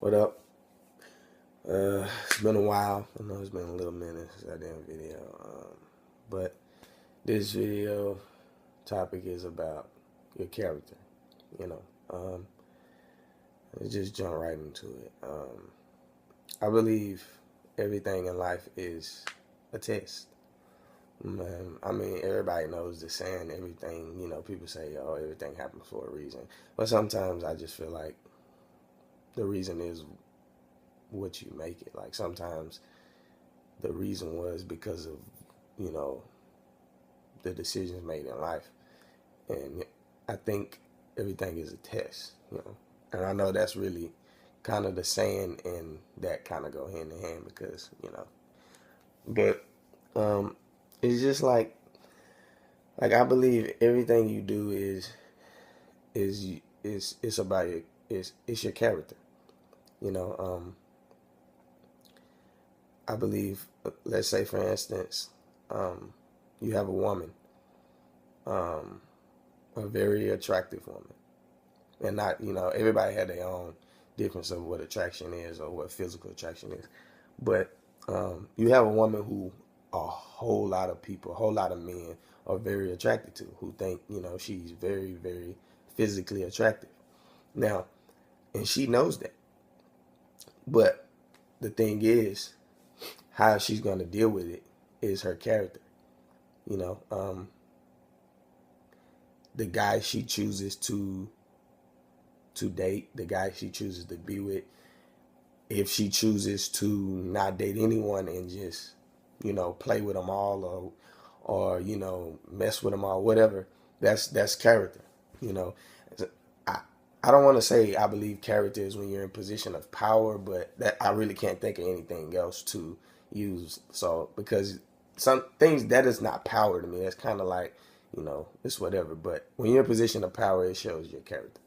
What up? It's been a while. I know it's been a little minute since I did a video. But this video topic is about your character. You know, let's just jump right into it. I believe everything in life is a test. I mean, everybody knows the saying, everything, people say, oh, everything happens for a reason. But sometimes I just feel like the reason is what you make it. Like sometimes the reason was because of, you know, the decisions made in life. And I think everything is a test. And I know that's really kind of the saying and that kind of go hand in hand because. But it's just like I believe everything you do is about it's your character. You know, I believe, let's say for instance, you have a woman, um, a very attractive woman, and not, everybody had their own difference of what attraction is or what physical attraction is, but you have a woman who a whole lot of people, a whole lot of men are very attracted to, who think, she's very, very physically attractive. Now, and she knows that, but the thing is, how she's going to deal with it is her character. You know, the guy she chooses to date, the guy she chooses to be with, if she chooses to not date anyone and just, play with them all or mess with them all, whatever, that's character. You know, I I don't want to say I believe character is when you're in position of power, but that I really can't think of anything else to use. So because some things that is not power to me, that's kind of like, it's whatever. But when you're in a position of power, it shows your character,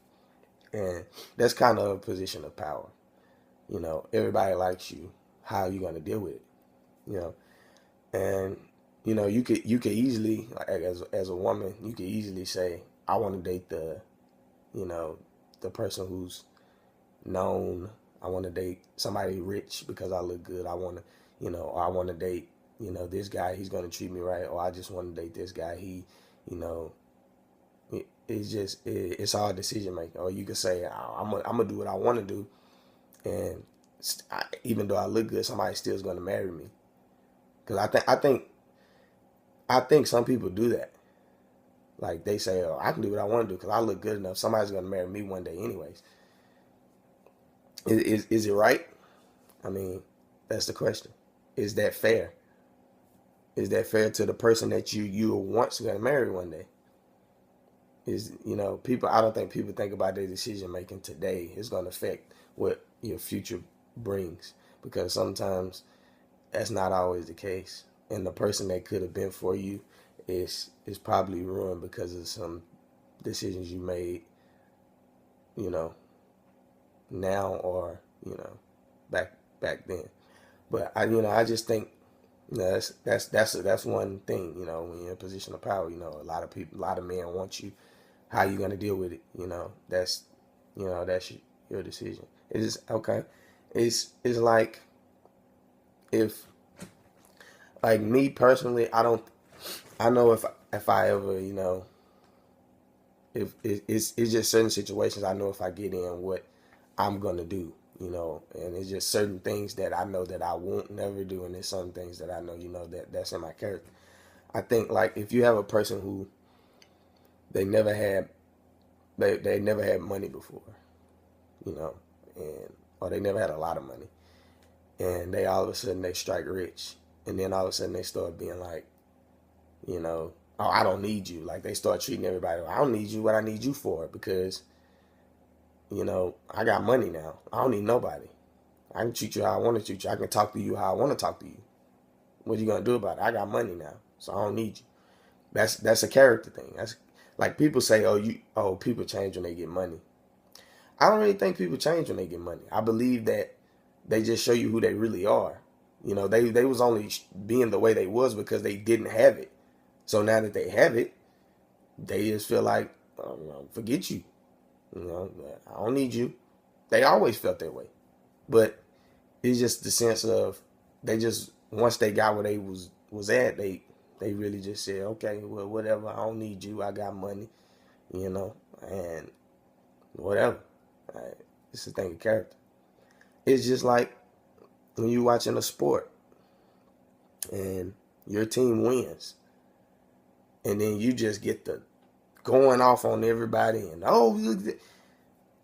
and that's kind of a position of power. Everybody likes you. How are you gonna deal with it? You know, and you could easily, like, as a woman, you could easily say, I want to date you know the person who's known. I want to date somebody rich because I look good. I want to, or I want to date, this guy. He's going to treat me right. Or I just want to date this guy. You know, it's all decision making. Or you could say, I'm gonna do what I want to do, and even though I look good, somebody still is going to marry me. Because I think some people do that. Like they say, oh, I can do what I want to do because I look good enough. Somebody's going to marry me one day, anyways. Is it right? I mean, that's the question. Is that fair? Is that fair to the person that you were once going to marry one day? People. I don't think people think about their decision making today is going to affect what your future brings, because sometimes that's not always the case, and the person that could have been for you is probably ruined because of some decisions you made, you know, now or back then. But I just think, that's one thing. When you're in a position of power, a lot of people, a lot of men want you. How you gonna deal with it? That's your decision. It is okay. It's like, if, like, me personally, I know if I ever, if it's just certain situations, I know if I get in what I'm gonna do, and it's just certain things that I know that I won't never do, and there's some things that I know, that's in my character. I think, like, if you have a person who they never had they never had money before, you know, and or they never had a lot of money, and they all of a sudden they strike rich, and then all of a sudden they start being like, oh, I don't need you. Like, they start treating everybody, I don't need you. What I need you for? Because I got money now. I don't need nobody. I can treat you how I want to treat you. I can talk to you how I want to talk to you. What are you gonna do about it? I got money now, so I don't need you. That's a character thing. That's like, people say, people change when they get money. I don't really think people change when they get money. I believe that they just show you who they really are. They was only being the way they was because they didn't have it. So now that they have it, they just feel like, forget you. I don't need you. They always felt that way. But it's just the sense of they just once they got where they was at, they really just said, okay, well, whatever, I don't need you, I got money, you know, and whatever. Right? It's a thing of character. It's just like when you watching a sport and your team wins, and then you just get the going off on everybody, and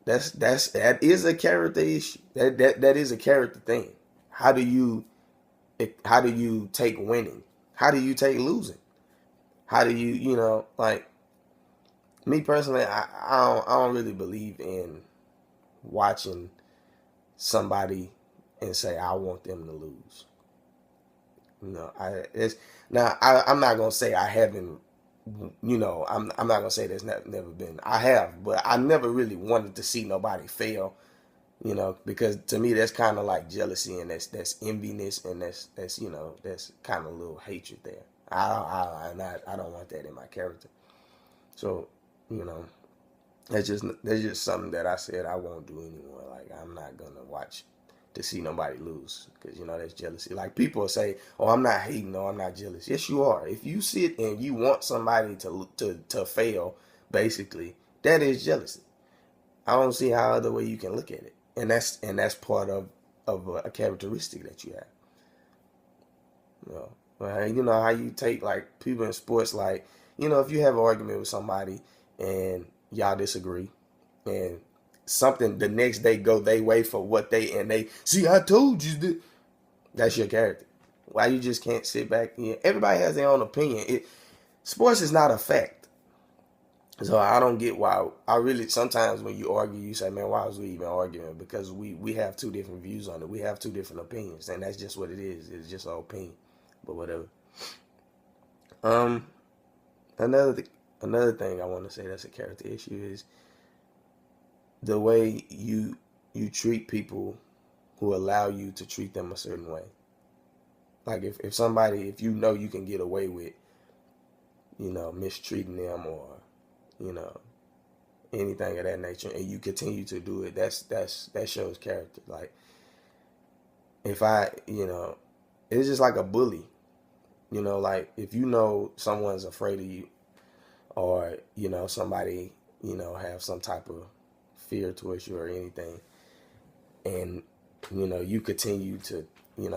that is a character issue. That is a character thing. How do you take winning? How do you take losing? How do you like me personally? I don't really believe in watching somebody and say I want them to lose. I'm not gonna say I haven't. I'm not gonna say there's never been. I have, but I never really wanted to see nobody fail. Because to me that's kind of like jealousy, and that's enviness, and that's kind of a little hatred there. I don't want that in my character. So, you know, that's just something that I said I won't do anymore. Like I'm not gonna watch to see nobody lose, because that's jealousy. Like people say, "Oh, I'm not hating. No, I'm not jealous." Yes, you are. If you sit and you want somebody to fail, basically, that is jealousy. I don't see how other way you can look at it, and that's part of a characteristic that you have. How you take like people in sports, like if you have an argument with somebody and y'all disagree, and something the next day go they way for what they see. I told you that. That's your character. Why you just can't sit back? Everybody has their own opinion. Sports is not a fact. So I don't get why. I really sometimes when you argue, you say, "Man, why was we even arguing?" Because we have two different views on it. We have two different opinions, and that's just what it is. It's just an opinion, but whatever. Um, another thing I want to say that's a character issue is the way you treat people who allow you to treat them a certain way. Like if somebody, if you can get away with, mistreating them, or you know anything of that nature, and you continue to do it, that shows character. Like if it's just like a bully. Like if someone's afraid of you, or somebody have some type of fear towards you or anything, and you continue to in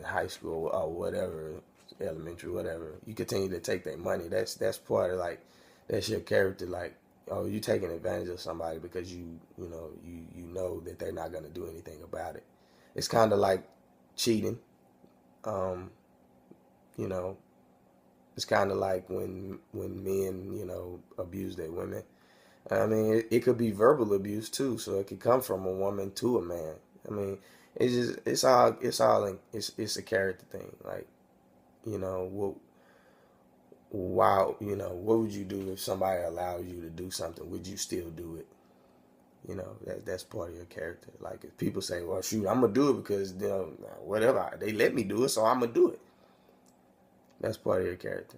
high school or whatever, elementary, whatever, you continue to take their money. That's part of, like, that's your character. Like, oh, you taking advantage of somebody because you know that they're not going to do anything about it. It's kind of like cheating. You know, it's kind of like when men abuse their women. I mean, it could be verbal abuse too, so it could come from a woman to a man. I mean, it's a character thing. Like, what would you do if somebody allowed you to do something? Would you still do it? That's part of your character. Like if people say, "Well, shoot, I'm gonna do it because whatever, they let me do it, so I'm gonna do it." That's part of your character.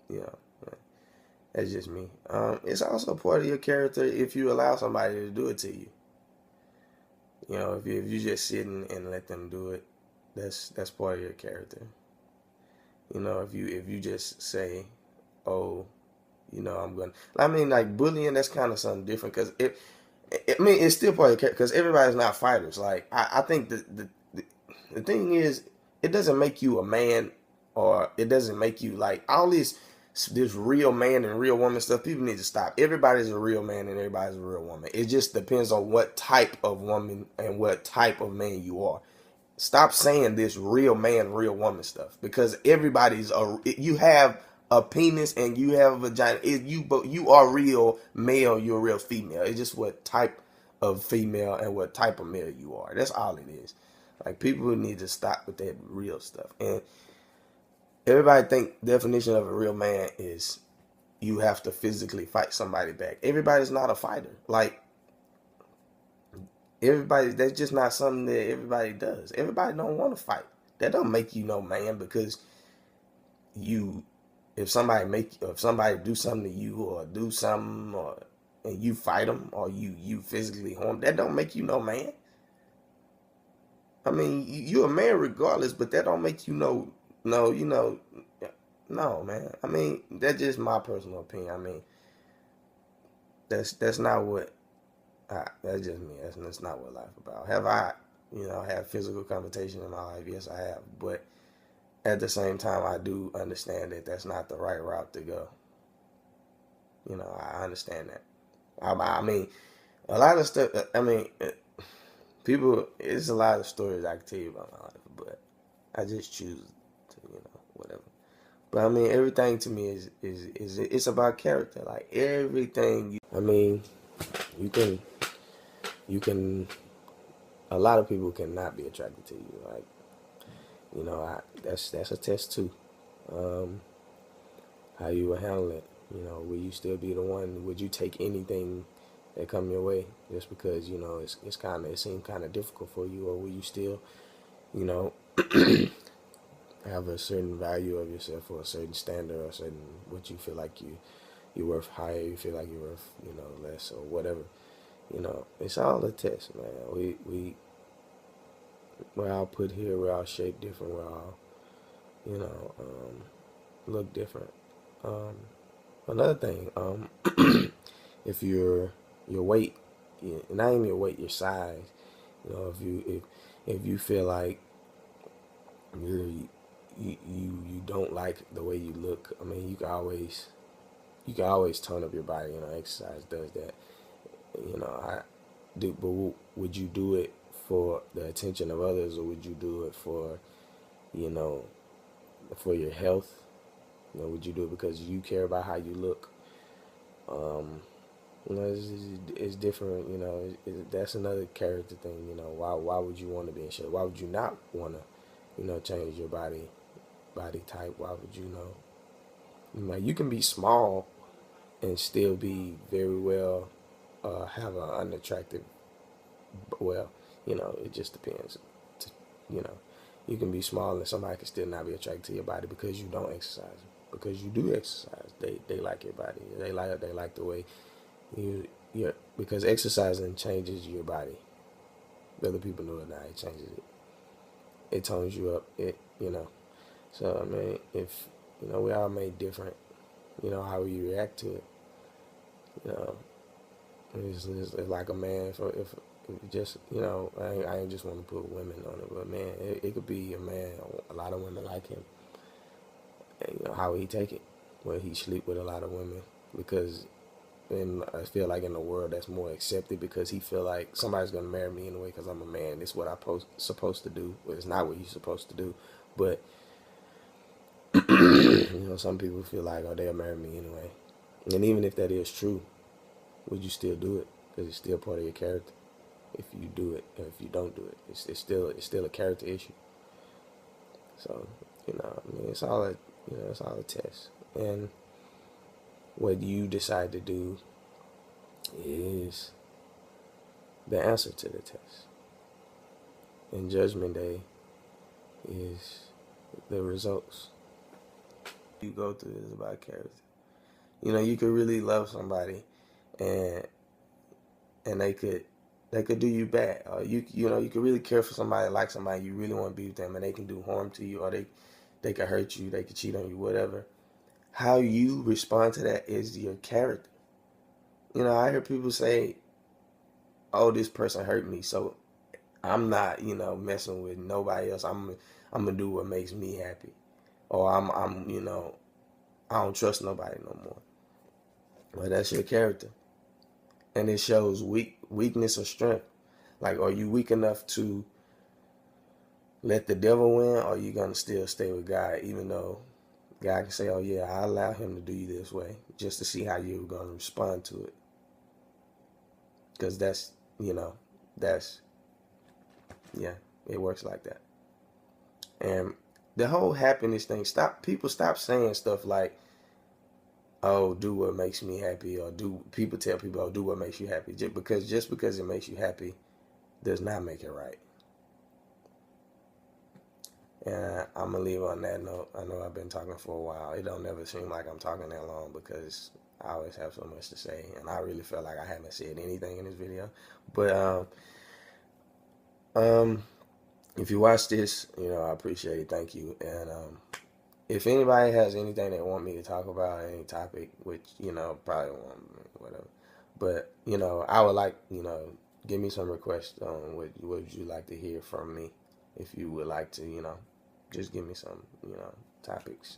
You know, that's just me. It's also part of your character if you allow somebody to do it to you. If you just sit and let them do it, that's part of your character. If you just say, "Oh, I'm gonna," I mean, like bullying, that's kind of something different, because it's still part of your character, because everybody's not fighters. Like I think the thing is, it doesn't make you a man, or it doesn't make you like all this real man and real woman stuff. People need to stop. Everybody's a real man and everybody's a real woman. It just depends on what type of woman and what type of man you are. Stop saying this real man, real woman stuff, because you have a penis and you have a vagina. But you are real male, you're real female. It's just what type of female and what type of male you are. That's all it is. Like, people need to stop with that real stuff. And everybody think definition of a real man is you have to physically fight somebody back. Everybody's not a fighter. Like, everybody, that's just not something that everybody does. Everybody don't want to fight. That don't make you no man, because if somebody do something to you, or do something, and you fight them, or you physically harm, that don't make you no man. I mean, you're a man regardless, but that don't make you no, no, man. I mean, that's just my personal opinion. I mean, that's not what, that's just me. That's not what life about. Have I, had physical confrontation in my life? Yes, I have. But at the same time, I do understand that that's not the right route to go. I understand that. I mean, a lot of stuff, people, it's a lot of stories I can tell you about my life, but I just choose to, whatever. But I mean, everything to me is it's about character. Like everything. I mean, you can a lot of people cannot be attracted to you. Like, that's a test too. Um, how you will handle it. Will you still be the one? Would you take anything that come your way just because it seems kind of difficult for you, or will you still you know have a certain value of yourself, or a certain standard, or a certain what you feel like you're worth higher, you feel like you're worth less, or whatever. It's all a test, man. We're all put here, we're all shaped different, we're all you know look different. um Another thing, if your weight, not even your weight, your size, if you feel like you're you don't like the way you look, I mean, you can always tone up your body. Exercise does that. I do, but would you do it for the attention of others, or would you do it you know for your health? Would you do it because you care about how you look? Um, it's different. That's another character thing. Why would you want to be in shape? Why would you not want to, change your body type? Why would you Like, you can be small and still be very well, have an unattractive. Well, it just depends. You know, you can be small and somebody can still not be attracted to your body because you don't exercise. Because you do exercise, they like your body. They like the way you because exercising changes your body. Whether people know it or not, it changes it. It tones you up. So I mean, if we all made different. How we react to it. You know, it's like a man. If just I ain't just want to put women on it, but man, it could be a man. A lot of women like him. And, how he take it. Well, he sleep with a lot of women because. And I feel like in the world that's more accepted because he feel like somebody's gonna marry me anyway because I'm a man. It's what supposed to do. Well, it's not what you're supposed to do, but some people feel like, oh, they'll marry me anyway. And even if that is true, would you still do it? Because it's still part of your character. If you do it, or if you don't do it, it's still a character issue. So I mean, it's all a test. And what you decide to do is the answer to the test. And Judgment Day is the results. You go through is about character. You could really love somebody, and they could do you bad. Or you could really care for somebody, like somebody, you really want to be with them, and they can do harm to you, or they could hurt you, they could cheat on you, whatever. How you respond to that is your character. I hear people say, "Oh, this person hurt me, so I'm not, messing with nobody else. I'm gonna do what makes me happy, or I don't trust nobody no more." Well, that's your character, and it shows weakness or strength. Like, are you weak enough to let the devil win, or are you gonna still stay with God, even though God can say, "Oh yeah, I allow him to do you this way," just to see how you're gonna respond to it. Because that's yeah, it works like that. And the whole happiness thing, people stop saying stuff like, "Oh, do what makes me happy," or people tell people, "Oh, do what makes you happy." Just because it makes you happy does not make it right. And I'm gonna leave on that note. I know I've been talking for a while. It don't never seem like I'm talking that long because I always have so much to say, and I really feel like I haven't said anything in this video. But if you watch this, I appreciate it. Thank you. And if anybody has anything they want me to talk about, any topic, which probably won't, whatever. But I would like give me some requests on what would you like to hear from me. If you would like to, just give me some topics.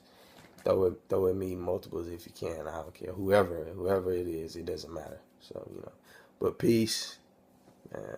Throw at me multiples if you can. I don't care. Whoever it is, it doesn't matter. So but peace, man.